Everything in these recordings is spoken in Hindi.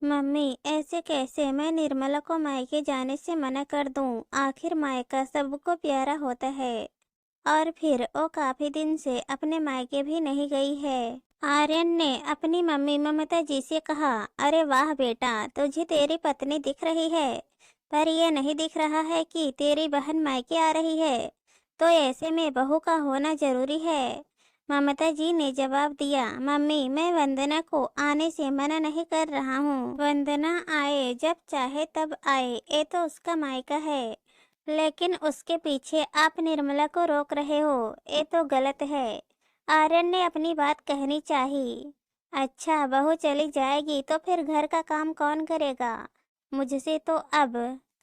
मम्मी, ऐसे कैसे? मैं निर्मला को मायके जाने से मना कर दूं? आखिर मायका सबको प्यारा होता है। और फिर वो काफी दिन से अपने मायके भी नहीं गई है। आर्यन ने अपनी मम्मी ममता जी से कहा, अरे वाह बेटा, तुझे तेरी पत्नी दिख रही है, पर यह नहीं दिख रहा है कि तेरी बहन मायके आ रही है। तो ऐसे में बहू का होना जरूरी है। ममता जी ने जवाब दिया, मम्मी, मैं वंदना को आने से मना नहीं कर रहा हूँ। वंदना आए, जब चाहे तब आए, ये तो उसका मायका है। लेकिन उसके पीछे आप निर्मला को रोक रहे हो, ये तो गलत है। आर्यन ने अपनी बात कहनी चाहिए। अच्छा, बहू चली जाएगी तो फिर घर का काम कौन करेगा? मुझसे तो अब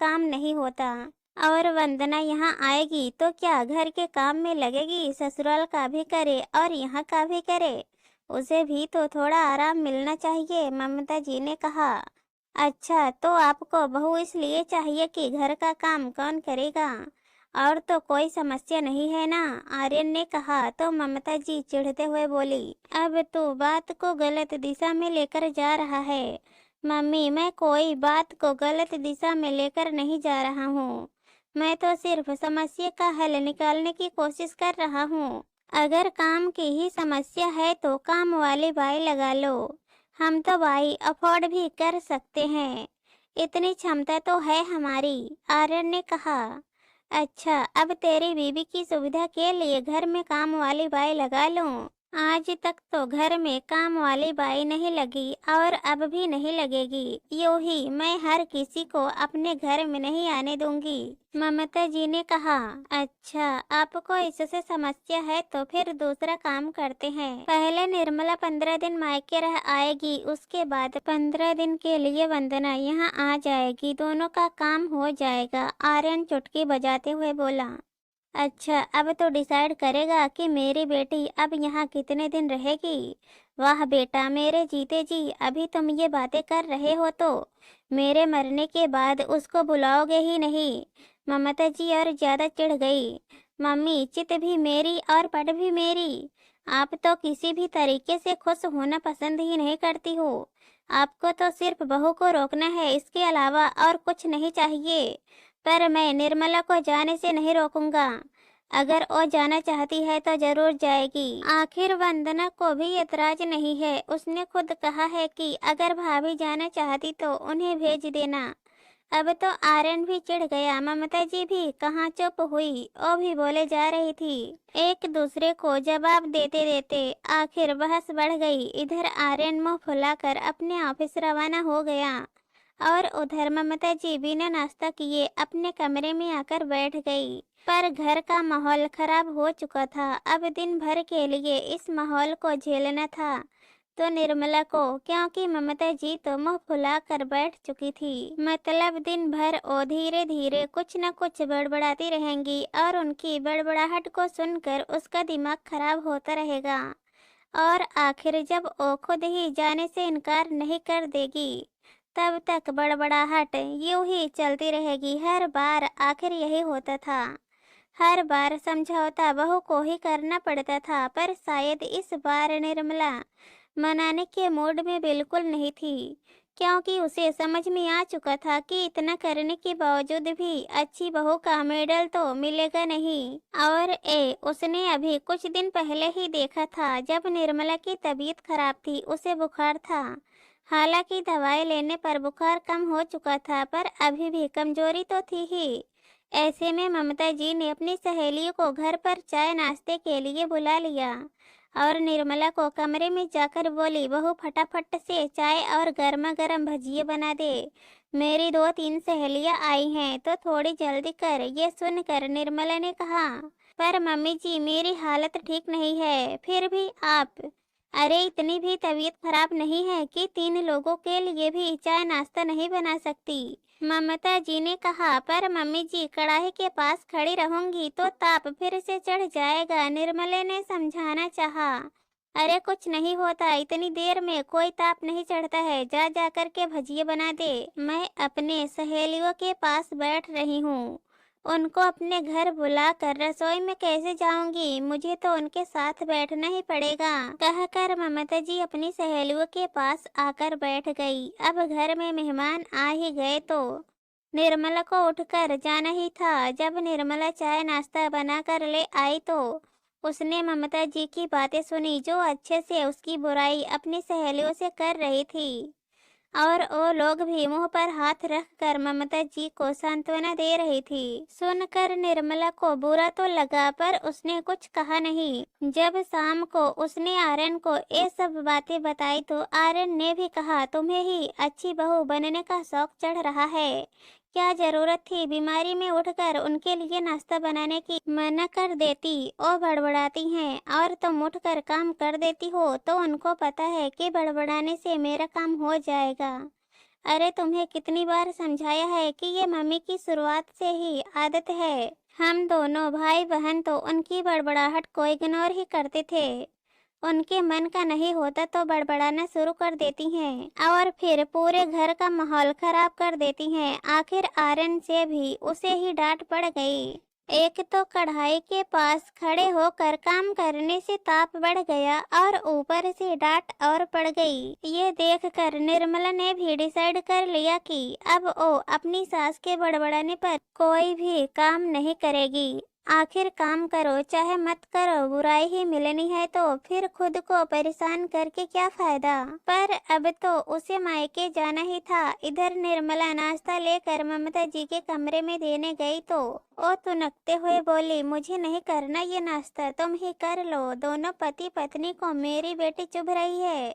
काम नहीं होता। और वंदना यहाँ आएगी तो क्या घर के काम में लगेगी? ससुराल का भी करे और यहाँ का भी करे। उसे भी तो थोड़ा आराम मिलना चाहिए, ममता जी ने कहा। अच्छा, तो आपको बहू इसलिए चाहिए कि घर का काम कौन करेगा? और तो कोई समस्या नहीं है ना? आर्यन ने कहा तो ममता जी चिढ़ते हुए बोली, अब तो बात को गलत दिशा में लेकर जा रहा है। मम्मी, मैं कोई बात को गलत दिशा में लेकर नहीं जा रहा हूँ। मैं तो सिर्फ समस्या का हल निकालने की कोशिश कर रहा हूँ। अगर काम की ही समस्या है तो काम वाली बाई लगा लो। हम तो बाई अफोर्ड भी कर सकते हैं, इतनी क्षमता तो है हमारी, आर्यन ने कहा। अच्छा, अब तेरी बीवी की सुविधा के लिए घर में काम वाली बाई लगा लूं? आज तक तो घर में काम वाली बाई नहीं लगी और अब भी नहीं लगेगी। यूं ही मैं हर किसी को अपने घर में नहीं आने दूंगी, ममता जी ने कहा। अच्छा, आपको इससे समस्या है तो फिर दूसरा काम करते हैं। पहले निर्मला 15 दिन मायके रह आएगी, उसके बाद 15 दिन के लिए वंदना यहाँ आ जाएगी, दोनों का काम हो जाएगा, आर्यन चुटकी बजाते हुए बोला। अच्छा, अब तो डिसाइड करेगा कि मेरी बेटी अब यहाँ कितने दिन रहेगी। वाह बेटा, मेरे जीते जी अभी तुम ये बातें कर रहे हो तो मेरे मरने के बाद उसको बुलाओगे ही नहीं। ममता जी और ज्यादा चिढ़ गई। मम्मी, चित भी मेरी और पट भी मेरी। आप तो किसी भी तरीके से खुश होना पसंद ही नहीं करती हो। आपको तो सिर्फ बहू को रोकना है, इसके अलावा और कुछ नहीं चाहिए। पर मैं निर्मला को जाने से नहीं रोकूंगा। अगर वो जाना चाहती है तो जरूर जाएगी। आखिर वंदना को भी एतराज नहीं है, उसने खुद कहा है कि अगर भाभी जाना चाहती तो उन्हें भेज देना। अब तो आर्यन भी चिढ़ गया। ममता जी भी कहाँ चुप हुई, वो भी बोले जा रही थी। एक दूसरे को जवाब देते देते आखिर बहस बढ़ गई। इधर आर्यन मुंह फुलाकर अपने ऑफिस रवाना हो गया और उधर ममता जी बिना नाश्ता किए अपने कमरे में आकर बैठ गई। पर घर का माहौल खराब हो चुका था। अब दिन भर के लिए इस माहौल को झेलना था तो निर्मला को, क्योंकि ममता जी तो मुंह फुला कर बैठ चुकी थी। मतलब दिन भर वो धीरे धीरे कुछ न कुछ बड़बड़ाती रहेंगी और उनकी बड़बड़ाहट को सुनकर उसका दिमाग खराब होता रहेगा। और आखिर जब वो खुद ही जाने से इनकार नहीं कर देगी, तब तक बड़बड़ाहट यूं ही चलती रहेगी। हर बार आखिर यही होता था। हर बार समझौता बहू को ही करना पड़ता था, पर शायद इस बार निर्मला मनाने के मूड में बिल्कुल नहीं थी, क्योंकि उसे समझ में आ चुका था कि इतना करने के बावजूद भी अच्छी बहू का मेडल तो मिलेगा नहीं। और उसने अभी कुछ दिन पहले ही देखा था, जब निर्मला की तबीयत खराब थी, उसे बुखार था। हालांकि दवाई लेने पर बुखार कम हो चुका था, पर अभी भी कमजोरी तो थी ही। ऐसे में ममता जी ने अपनी सहेलियों को घर पर चाय नाश्ते के लिए बुला लिया और निर्मला को कमरे में जाकर बोली, बहू फटाफट से चाय और गर्मा गर्म भजिए बना दे, मेरी 2-3 सहेलियां आई हैं तो थोड़ी जल्दी कर। ये सुनकर निर्मला ने कहा, पर मम्मी जी, मेरी हालत ठीक नहीं है। फिर भी आप, अरे इतनी भी तबीयत खराब नहीं है कि 3 लोगों के लिए भी चाय नाश्ता नहीं बना सकती, ममता जी ने कहा। पर मम्मी जी, कढ़ाई के पास खड़ी रहूंगी तो ताप फिर से चढ़ जाएगा, निर्मला ने समझाना चाहा। अरे कुछ नहीं होता, इतनी देर में कोई ताप नहीं चढ़ता है, जा जा कर के भजिए बना दे, मैं अपने सहेलियों के पास बैठ रही हूँ। उनको अपने घर बुलाकर रसोई में कैसे जाऊंगी, मुझे तो उनके साथ बैठना ही पड़ेगा, कहकर ममता जी अपनी सहेलियों के पास आकर बैठ गई। अब घर में मेहमान आ ही गए तो निर्मला को उठकर जाना ही था। जब निर्मला चाय नाश्ता बना कर ले आई तो उसने ममता जी की बातें सुनी, जो अच्छे से उसकी बुराई अपनी सहेलियों से कर रही थी, और वो लोग भी मुंह पर हाथ रख कर ममता जी को सांत्वना दे रही थी। सुनकर निर्मला को बुरा तो लगा, पर उसने कुछ कहा नहीं। जब शाम को उसने आर्यन को ये सब बातें बताई तो आर्यन ने भी कहा, तुम्हें ही अच्छी बहू बनने का शौक चढ़ रहा है, क्या जरूरत थी बीमारी में उठकर उनके लिए नाश्ता बनाने की, मना कर देती। वो बड़बड़ाती हैं और तुम उठकर काम कर देती हो, तो उनको पता है कि बड़बड़ाने से मेरा काम हो जाएगा। अरे तुम्हें कितनी बार समझाया है कि ये मम्मी की शुरुआत से ही आदत है। हम दोनों भाई बहन तो उनकी बड़बड़ाहट को इग्नोर ही करते थे, उनके मन का नहीं होता तो बड़बड़ाना शुरू कर देती हैं और फिर पूरे घर का माहौल खराब कर देती हैं। आखिर आर्यन से भी उसे ही डांट पड़ गई। एक तो कढ़ाई के पास खड़े होकर काम करने से ताप बढ़ गया और ऊपर से डांट और पड़ गई। ये देखकर निर्मला ने भी डिसाइड कर लिया कि अब वो अपनी सास के बड़बड़ाने पर कोई भी काम नहीं करेगी। आखिर काम करो चाहे मत करो, बुराई ही मिलनी है तो फिर खुद को परेशान करके क्या फायदा। पर अब तो उसे मायके जाना ही था। इधर निर्मला नाश्ता लेकर ममता जी के कमरे में देने गई तो वो तुनकते हुए बोली, मुझे नहीं करना ये नाश्ता, तुम ही कर लो। दोनों पति पत्नी को मेरी बेटी चुभ रही है,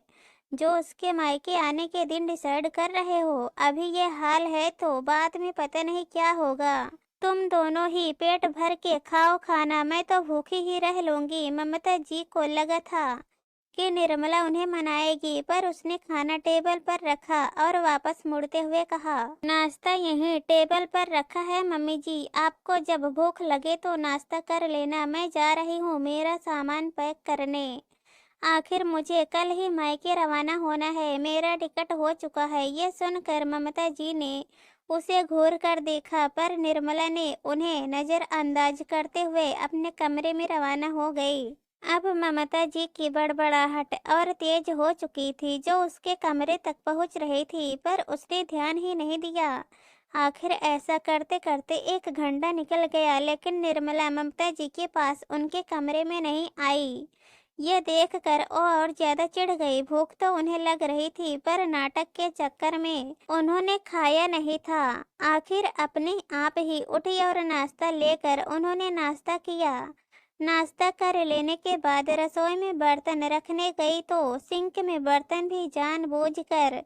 जो उसके मायके आने के दिन डिसाइड कर रहे हो। अभी ये हाल है तो बाद में पता नहीं क्या होगा। तुम दोनों ही पेट भर के खाओ खाना, मैं तो भूखी ही रह लूंगी। ममता जी को लगा था कि निर्मला उन्हें मनाएगी, पर उसने खाना टेबल पर रखा और वापस मुड़ते हुए कहा, नाश्ता यहीं टेबल पर रखा है मम्मी जी, आपको जब भूख लगे तो नाश्ता कर लेना। मैं जा रही हूँ मेरा सामान पैक करने। आखिर मुझे कल ही मायके रवाना होना है, मेरा टिकट हो चुका है। ये सुनकर ममता जी ने उसे घूर कर देखा, पर निर्मला ने उन्हें नजरअंदाज करते हुए अपने कमरे में रवाना हो गई। अब ममता जी की बड़बड़ाहट और तेज हो चुकी थी, जो उसके कमरे तक पहुंच रही थी, पर उसने ध्यान ही नहीं दिया। आखिर ऐसा करते करते 1 घंटा निकल गया, लेकिन निर्मला ममता जी के पास उनके कमरे में नहीं आई। ये देखकर और ज्यादा चिढ़ गई। भूख तो उन्हें लग रही थी, पर नाटक के चक्कर में उन्होंने खाया नहीं था। आखिर अपने आप ही उठी और नाश्ता लेकर उन्होंने नाश्ता किया। नाश्ता कर लेने के बाद रसोई में बर्तन रखने गई तो सिंक में बर्तन भी जानबूझकर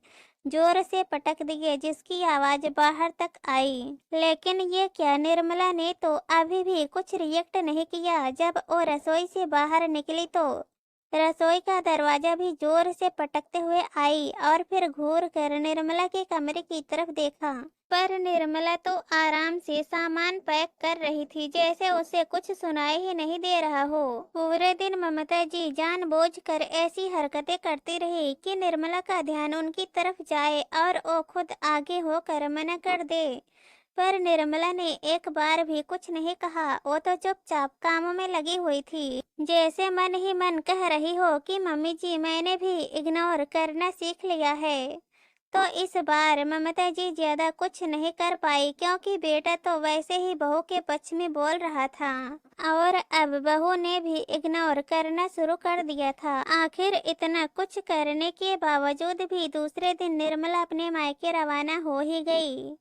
जोर से पटक दिए, जिसकी आवाज बाहर तक आई। लेकिन ये क्या, निर्मला ने तो अभी भी कुछ रिएक्ट नहीं किया। जब वो रसोई से बाहर निकली तो रसोई का दरवाजा भी जोर से पटकते हुए आई और फिर घूर कर निर्मला के कमरे की तरफ देखा, पर निर्मला तो आराम से सामान पैक कर रही थी, जैसे उसे कुछ सुनाई ही नहीं दे रहा हो। पूरे दिन ममता जी जानबूझकर ऐसी हरकतें करती रही कि निर्मला का ध्यान उनकी तरफ जाए और वो खुद आगे होकर मना कर दे, पर निर्मला ने एक बार भी कुछ नहीं कहा। वो तो चुपचाप कामों में लगी हुई थी, जैसे मन ही मन कह रही हो कि मम्मी जी मैंने भी इग्नोर करना सीख लिया है। तो इस बार ममता जी ज्यादा कुछ नहीं कर पाई, क्योंकि बेटा तो वैसे ही बहू के पक्ष में बोल रहा था और अब बहू ने भी इग्नोर करना शुरू कर दिया था। आखिर इतना कुछ करने के बावजूद भी दूसरे दिन निर्मला अपने मायके रवाना हो ही गई।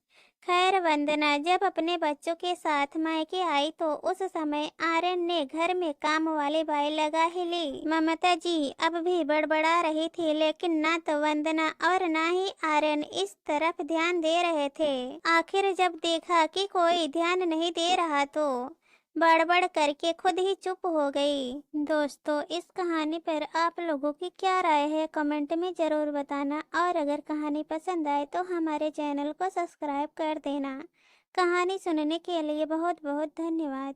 खैर वंदना जब अपने बच्चों के साथ मायके आई तो उस समय आर्यन ने घर में काम वाली बाई लगा ही ली। ममता जी अब भी बड़बड़ा रही थी, लेकिन ना तो वंदना और ना ही आर्यन इस तरफ ध्यान दे रहे थे। आखिर जब देखा कि कोई ध्यान नहीं दे रहा तो बड़बड़ करके खुद ही चुप हो गई। दोस्तों इस कहानी पर आप लोगों की क्या राय है, कमेंट में जरूर बताना, और अगर कहानी पसंद आए तो हमारे चैनल को सब्सक्राइब कर देना। कहानी सुनने के लिए बहुत बहुत धन्यवाद।